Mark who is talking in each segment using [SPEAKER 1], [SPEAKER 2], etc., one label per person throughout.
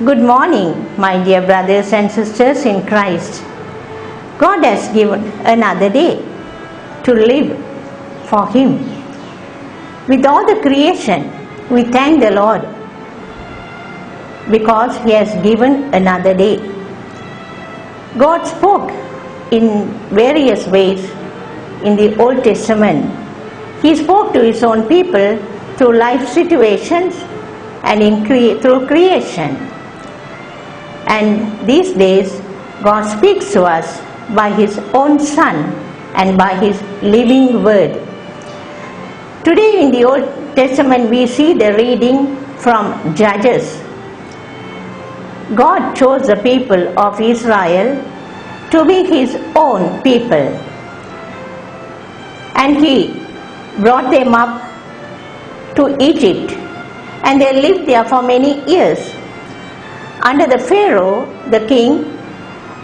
[SPEAKER 1] Good morning, my dear brothers and sisters in Christ. God has given another day to live for Him. With all the creation, we thank the Lord because He has given another day. God spoke in various ways in the Old Testament. He spoke to His own people through life situations and through creation. And these days, God speaks to us by His own Son and by His living Word. Today in the Old Testament, we see the reading from Judges. God chose the people of Israel to be His own people. And He brought them up to Egypt, and they lived there for many years. Under the Pharaoh, the king,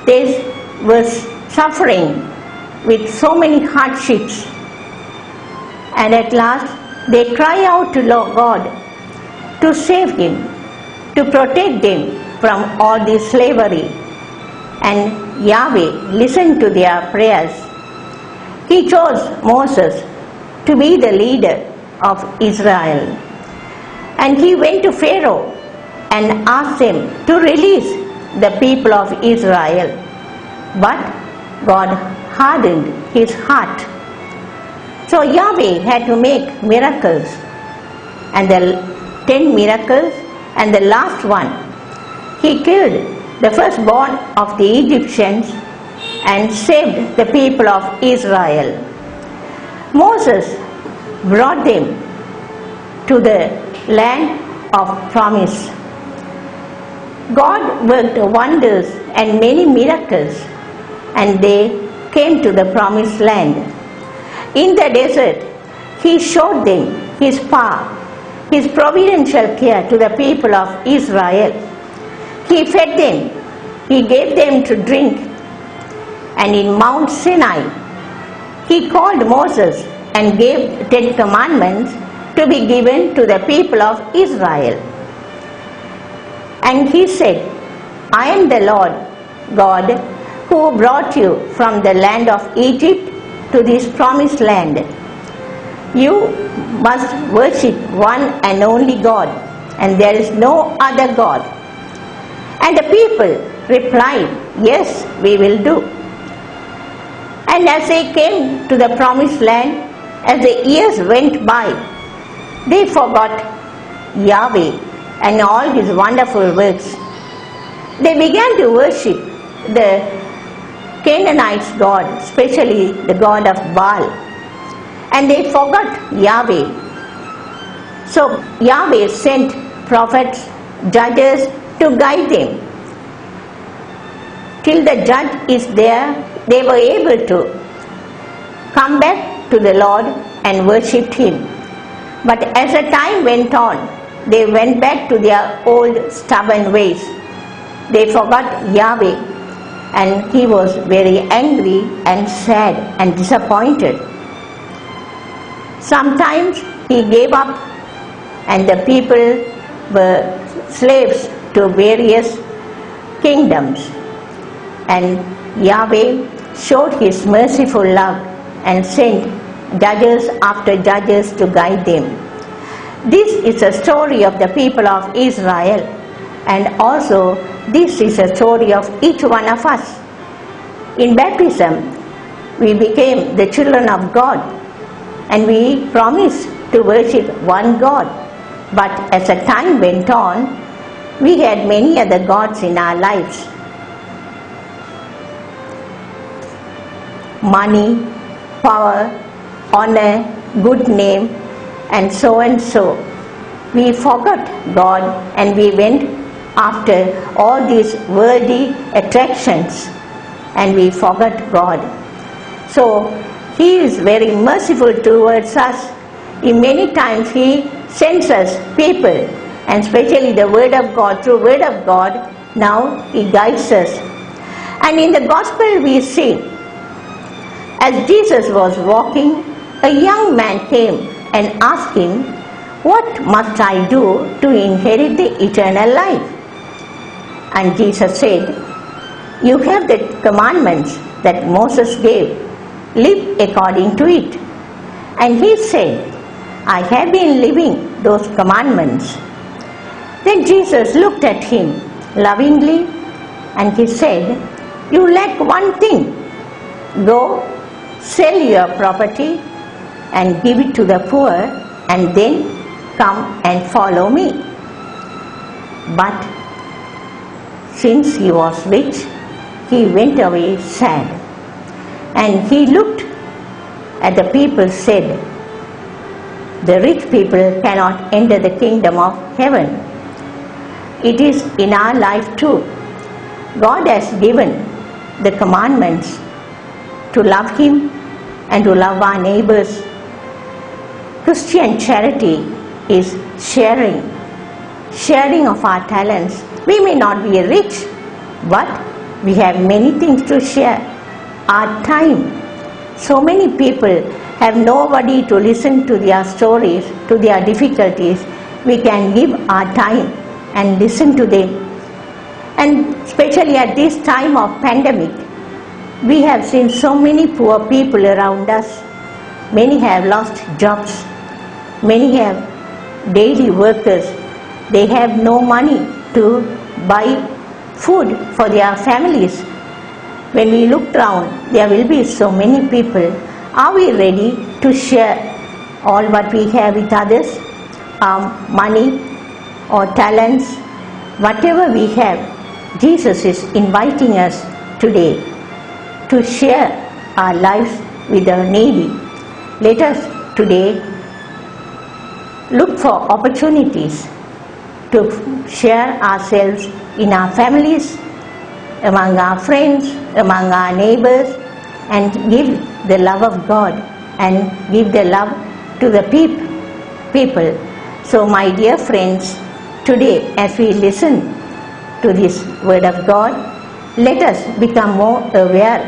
[SPEAKER 1] they were suffering with so many hardships. And at last, they cry out to God to save him, to protect them from all this slavery. And Yahweh listened to their prayers. He chose Moses to be the leader of Israel. And he went to Pharaoh and asked him to release the people of Israel. But God hardened his heart. So Yahweh had to make miracles. And the 10 miracles, and the last one, He killed the firstborn of the Egyptians and saved the people of Israel. Moses brought them to the land of promise. God worked wonders and many miracles, and they came to the promised land. In the desert, He showed them His power, His providential care to the people of Israel. He fed them, He gave them to drink. And in Mount Sinai, He called Moses and gave the 10 commandments to be given to the people of Israel. And He said, I am the Lord God who brought you from the land of Egypt to this promised land. You must worship one and only God, and there is no other God. And the people replied, yes, we will do. And as they came to the promised land, as the years went by, they forgot Yahweh and all His wonderful works. They began to worship the Canaanites' God, especially the god of Baal. And they forgot Yahweh. So Yahweh sent prophets, judges to guide them. Till the judge is there, they were able to come back to the Lord and worship Him. But as the time went on, they went back to their old stubborn ways. They forgot Yahweh, and He was very angry and sad and disappointed. Sometimes He gave up, and the people were slaves to various kingdoms. And Yahweh showed His merciful love and sent judges after judges to guide them. This is a story of the people of Israel, and also this is a story of each one of us. In baptism, we became the children of God, and we promised to worship one God. But as the time went on, we had many other gods in our lives. Money, power, honor, good name, and so and so. We forgot God, and we went after all these worldly attractions, and we forgot God. So He is very merciful towards us. In many times He sends us people, and especially the Word of God. Through Word of God, now He guides us. And in the Gospel we see, as Jesus was walking, a young man came and asked Him, what must I do to inherit the eternal life? And Jesus said, "You have the commandments that Moses gave. Live according to it." And he said, "I have been living those commandments." Then Jesus looked at him lovingly and he said, "You lack one thing. Go, sell your property and give it to the poor, and then come and follow me." But since he was rich, he went away sad. And he looked at the people, said, "The rich people cannot enter the kingdom of heaven." It is in our life too. God has given the commandments to love Him and to love our neighbors. Christian charity is sharing of our talents. We may not be rich, but we have many things to share. Our time. So many people have nobody to listen to their stories, to their difficulties. We can give our time and listen to them. And especially at this time of pandemic, we have seen so many poor people around us. Many have lost jobs. Many have daily workers. They have no money to buy food for their families. When we look around, there will be so many people. Are we ready to share all what we have with others? Money or talents, whatever we have, Jesus is inviting us today to share our lives with the needy. Let us today look for opportunities to share ourselves in our families, among our friends, among our neighbors, and give the love of God and give the love to the people. So my dear friends, today as we listen to this word of God, let us become more aware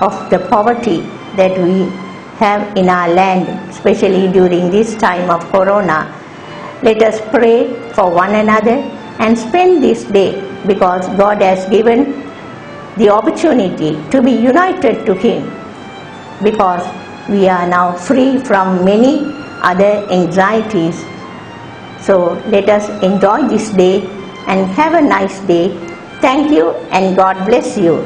[SPEAKER 1] of the poverty that we have in our land, especially during this time of Corona. Let us pray for one another and spend this day, because God has given the opportunity to be united to Him, because we are now free from many other anxieties. So let us enjoy this day and have a nice day. Thank you and God bless you.